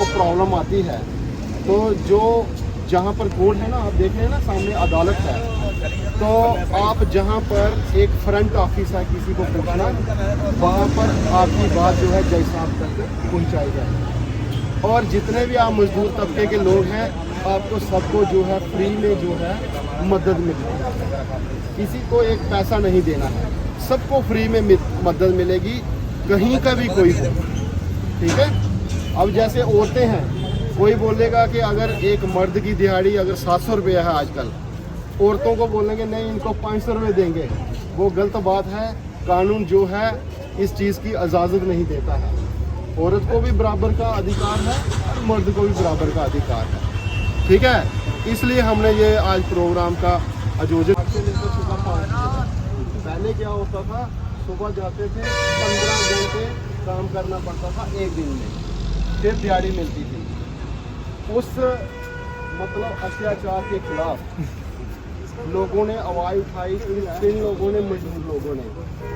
को प्रॉब्लम आती है तो जो जहाँ पर कोर्ट है ना, आप देख रहे हैं ना सामने अदालत है, तो आप जहाँ पर एक फ्रंट ऑफिस है, किसी को पूछना, वहाँ पर आपकी बात जो है जज साहब तक पहुँचाई जाए। और जितने भी आप मजदूर तबके के लोग हैं, आपको सबको जो है फ्री में जो है मदद मिलती है, किसी को एक पैसा नहीं देना है, सबको फ्री में मदद मिलेगी, कहीं का भी कोई हो, ठीक है। अब जैसे औरतें हैं, कोई बोलेगा कि अगर एक मर्द की दिहाड़ी अगर 700 रुपया है आजकल, औरतों को बोलेंगे नहीं इनको 500 रुपये देंगे, वो गलत बात है। कानून जो है इस चीज़ की इजाज़त नहीं देता है। औरत को भी बराबर का अधिकार है और मर्द को भी बराबर का अधिकार है, ठीक है। इसलिए हमने ये आज प्रोग्राम का आयोजन। पहले क्या होता था, सुबह जाते थे, 15 घंटे काम करना पड़ता था एक दिन में, फिर दिहाड़ी मिलती थी। उस मतलब अत्याचार के खिलाफ लोगों ने आवाज़ उठाई, इन लोगों ने, मजदूर लोगों ने।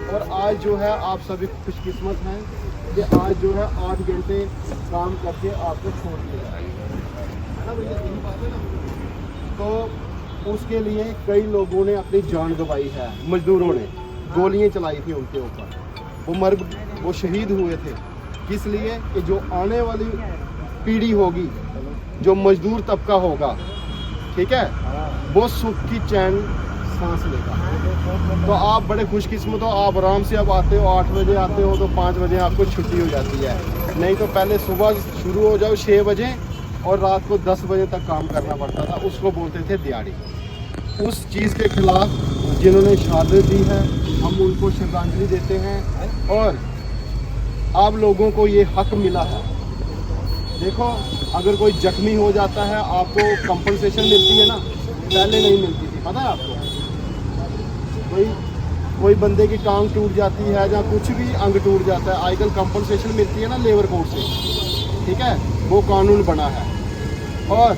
और आज जो है आप सभी खुशकिस्मत हैं कि आज जो है 8 घंटे काम करके आपको छोड़ दिया है ना भैया, यही बात है ना। तो उसके लिए कई लोगों ने अपनी जान गंवाई है, मजदूरों ने गोलियां चलाई थी उनके ऊपर, वो शहीद हुए थे। किस लिए कि जो आने वाली पीढ़ी होगी, जो मजदूर तबका होगा, ठीक है, वो सुख की चैन सांस लेगा। तो आप बड़े खुशकिस्मत हो, आप आराम से अब आते हो, 8 बजे आते हो तो 5 बजे आपको छुट्टी हो जाती है। नहीं तो पहले सुबह शुरू हो जाओ 6 बजे और रात को 10 बजे तक काम करना पड़ता था, उसको बोलते थे दिहाड़ी। उस चीज़ के खिलाफ जिन्होंने शहादत दी है, हम उनको श्रद्धांजलि देते हैं। और आप लोगों को ये हक मिला है। देखो, अगर कोई जख्मी हो जाता है, आपको कंपनसेशन मिलती है ना, पहले नहीं मिलती थी, पता है आपको। कोई बंदे की टांग टूट जाती है या कुछ भी अंग टूट जाता है, आजकल कंपनसेशन मिलती है ना लेबर कोर्ट से, ठीक है, वो कानून बना है। और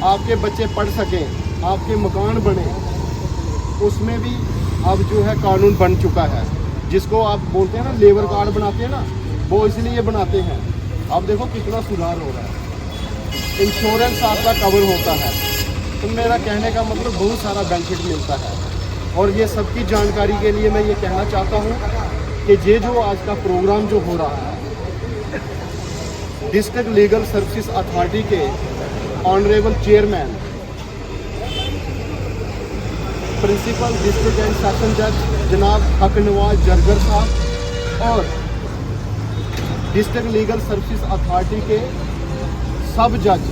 आपके बच्चे पढ़ सकें, आपके मकान बने, उसमें भी अब जो है कानून बन चुका है। जिसको आप बोलते हैं ना लेबर कार्ड बनाते हैं ना, वो इसलिए बनाते हैं। अब देखो कितना सुधार हो रहा है, इंश्योरेंस आपका कवर होता है। तो मेरा कहने का मतलब बहुत सारा बेनिफिट मिलता है। और ये सबकी जानकारी के लिए मैं ये कहना चाहता हूँ कि ये जो आज का प्रोग्राम जो हो रहा है, डिस्ट्रिक्ट लीगल सर्विसेज अथॉरिटी के honourable chairman, principal district and session जज जनाब हक नवाज जरगर साहब और डिस्ट्रिक्ट लीगल सर्विसेज अथॉरिटी के सब जज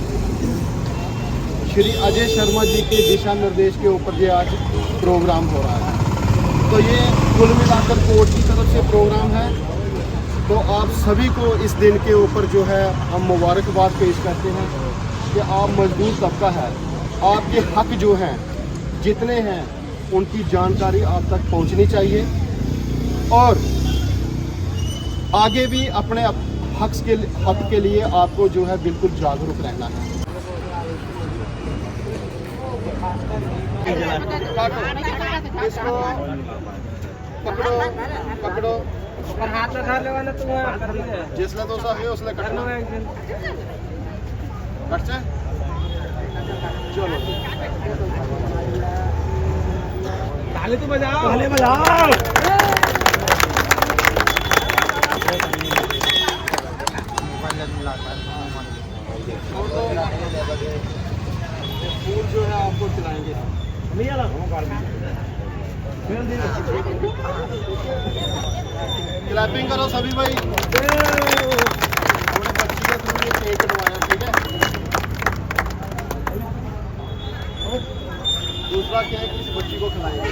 श्री अजय शर्मा जी के दिशा निर्देश के ऊपर ये आज प्रोग्राम हो रहा है। तो ये कुल मिलाकर कोर्ट की तरफ से प्रोग्राम है। तो आप सभी को इस दिन के ऊपर जो है हम मुबारकबाद पेश करते हैं कि आप मजदूर तबका है, आपके हक जो हैं जितने हैं उनकी जानकारी आप तक पहुंचनी चाहिए। और आगे भी अपने हक के लिए आपको जो है बिल्कुल जागरूक रहना है। इसको पकड़ो पकड़ो और हाथ में धर लेवाना तुम जिसले तो सा है उसले कटना कट से चलो ताली तो बजाओ, ताली बजाओ। फूल जो है आपको खिलाएंगे, क्लैपिंग करो सभी भाई। हमने बच्ची के थ्रू ये केक कटवाया, ठीक है। दूसरा केक इस बच्ची को खिलाएंगे।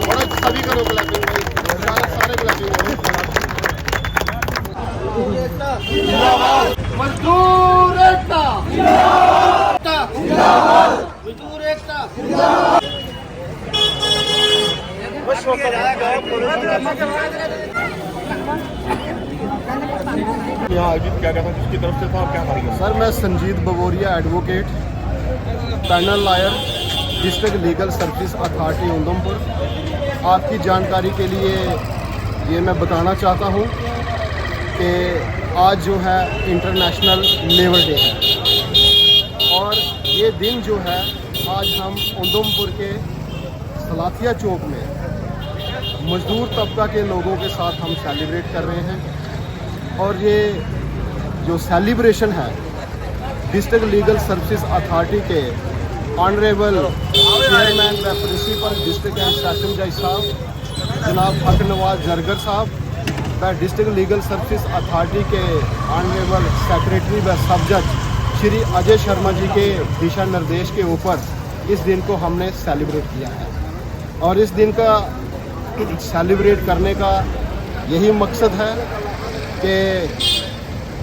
और सभी करो क्लैपिंग भाई, सारे क्लैपिंग करो। मजदूर एकता जिंदाबाद, मजदूर एकता जिंदाबाद। यहाँ आयोजित किया गया था, जिसकी तरफ से था, आप क्या करेंगे? सर, मैं Sanjeet Baboria advocate, panel lawyer, district legal service authority Udhampur. आपकी जानकारी के लिए ये मैं बताना चाहता हूँ कि आज जो है इंटरनेशनल लेबर डे है और ये दिन जो है आज हम उधमपुर के सलाथिया चौक में मज़दूर तबका के लोगों के साथ हम सेलिब्रेट कर रहे हैं। और ये जो सेलिब्रेशन है डिस्ट्रिक्ट लीगल सर्विसेज अथॉरिटी के ऑनरेबल चेयरमैन व प्रिंसिपल डिस्ट्रिक्ट एंड सेशन जज साहब जनाब हक नवाज जरगर साहब व डिस्ट्रिक्ट लीगल सर्विसेज अथॉरिटी के ऑनरेबल सेक्रेटरी व सब जज श्री अजय शर्मा जी के दिशा निर्देश के ऊपर इस दिन को हमने सेलिब्रेट किया है। और इस दिन का सेलिब्रेट करने का यही मकसद है कि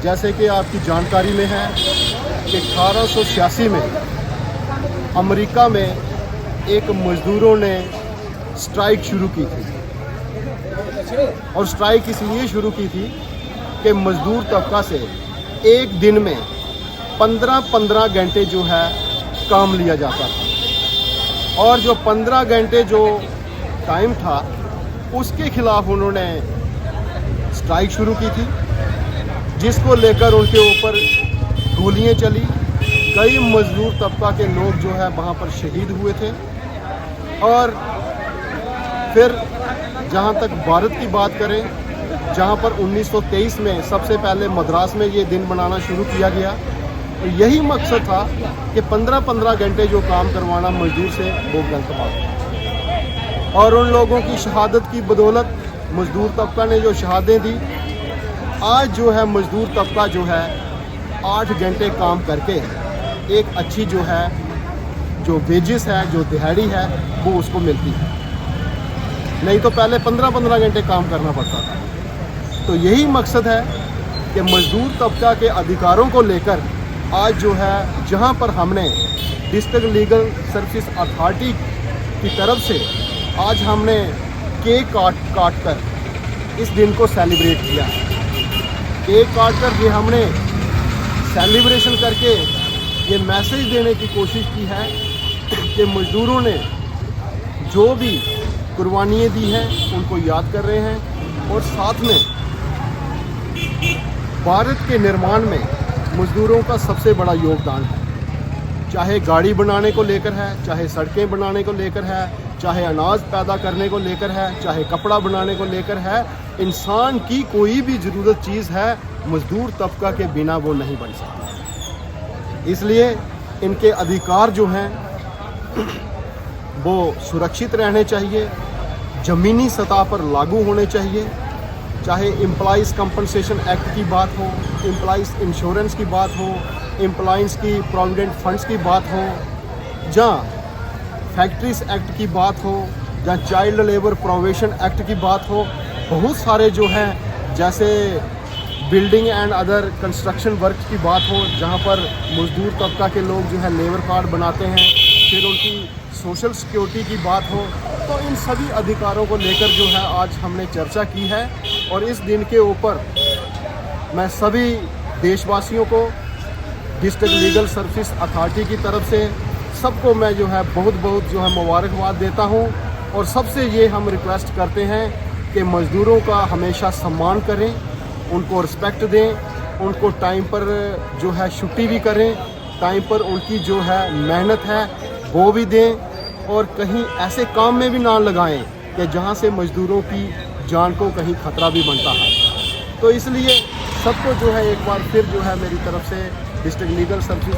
जैसे कि आपकी जानकारी में है कि 1886 में अमेरिका में एक मज़दूरों ने स्ट्राइक शुरू की थी और स्ट्राइक इसलिए शुरू की थी कि मज़दूर तबका से एक दिन में 15-15 घंटे जो है काम लिया जाता था और जो 15 घंटे जो टाइम था उसके खिलाफ उन्होंने स्ट्राइक शुरू की थी, जिसको लेकर उनके ऊपर गोलियां चली। कई मजदूर तबका के लोग जो है वहाँ पर शहीद हुए थे। और फिर जहाँ तक भारत की बात करें, जहाँ पर 1923 में सबसे पहले मद्रास में ये दिन मनाना शुरू किया गया, तो यही मकसद था कि 15-15 घंटे जो काम करवाना मजदूर से वो गलत बात है। और उन लोगों की शहादत की बदौलत मजदूर तबका ने जो शहादतें दी, आज जो है मजदूर तबका जो है 8 घंटे काम करके एक अच्छी जो है जो वेजेस है, जो दिहाड़ी है, वो उसको मिलती है। नहीं तो पहले 15-15 घंटे काम करना पड़ता था। तो यही मकसद है कि मजदूर तबका के अधिकारों को लेकर आज जो है जहां पर हमने डिस्ट्रिक्ट लीगल सर्विसेज अथॉरिटी की तरफ से आज हमने केक काट कर इस दिन को सेलिब्रेट किया है। केक काट कर ये हमने सेलिब्रेशन करके ये मैसेज देने की कोशिश की है कि मज़दूरों ने जो भी कुर्बानियाँ दी हैं उनको याद कर रहे हैं और साथ में भारत के निर्माण में मज़दूरों का सबसे बड़ा योगदान है। चाहे गाड़ी बनाने को लेकर है, चाहे सड़कें बनाने को लेकर है, चाहे अनाज पैदा करने को लेकर है, चाहे कपड़ा बनाने को लेकर है, इंसान की कोई भी ज़रूरत चीज़ है, मज़दूर तबका के बिना वो नहीं बन सकती। इसलिए इनके अधिकार जो हैं वो सुरक्षित रहने चाहिए, ज़मीनी सतह पर लागू होने चाहिए। चाहे एम्प्लॉइज़ कंपनसेशन एक्ट की बात हो, एम्प्लॉइज़ इंश्योरेंस की बात हो, एम्प्लॉइज़ की प्रोविडेंट फंड्स की बात हो, जहाँ फैक्ट्रीज एक्ट की बात हो, जहाँ चाइल्ड लेबर प्रोविशन एक्ट की बात हो, बहुत सारे जो हैं जैसे building and other construction work की बात हो, जहाँ पर मज़दूर तबका के लोग जो है लेबर कार्ड बनाते हैं, फिर उनकी सोशल सिक्योरिटी की बात हो, तो इन सभी अधिकारों को लेकर जो है आज हमने चर्चा की है। और इस दिन के ऊपर मैं सभी देशवासियों को डिस्ट्रिक्ट लीगल सर्विस अथॉरिटी की तरफ से सबको मैं जो है बहुत जो है मुबारकबाद देता हूं। और सबसे ये हम रिक्वेस्ट करते हैं कि मज़दूरों का हमेशा सम्मान करें, उनको रिस्पेक्ट दें, उनको टाइम पर जो है छुट्टी भी करें, टाइम पर उनकी जो है मेहनत है वो भी दें और कहीं ऐसे काम में भी ना लगाएं कि जहां से मज़दूरों की जान को कहीं ख़तरा भी बनता है। तो इसलिए सबको जो है एक बार फिर जो है मेरी तरफ से डिस्ट्रिक्ट लीगल सर्विस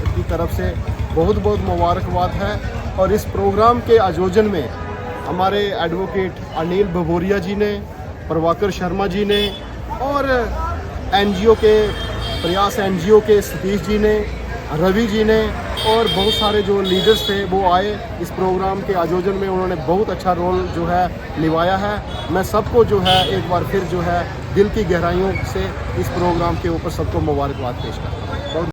की तरफ से बहुत मुबारकबाद है। और इस प्रोग्राम के आयोजन में हमारे एडवोकेट अनिल भभोरिया जी ने, प्रभाकर शर्मा जी ने और एनजीओ के प्रयास एनजीओ के सतीश जी ने, रवि जी ने और बहुत सारे जो लीडर्स थे वो आए इस प्रोग्राम के आयोजन में। उन्होंने बहुत अच्छा रोल जो है निभाया है। मैं सबको जो है एक बार फिर जो है दिल की गहराइयों से इस प्रोग्राम के ऊपर सबको मुबारकबाद पेश करता हूँ।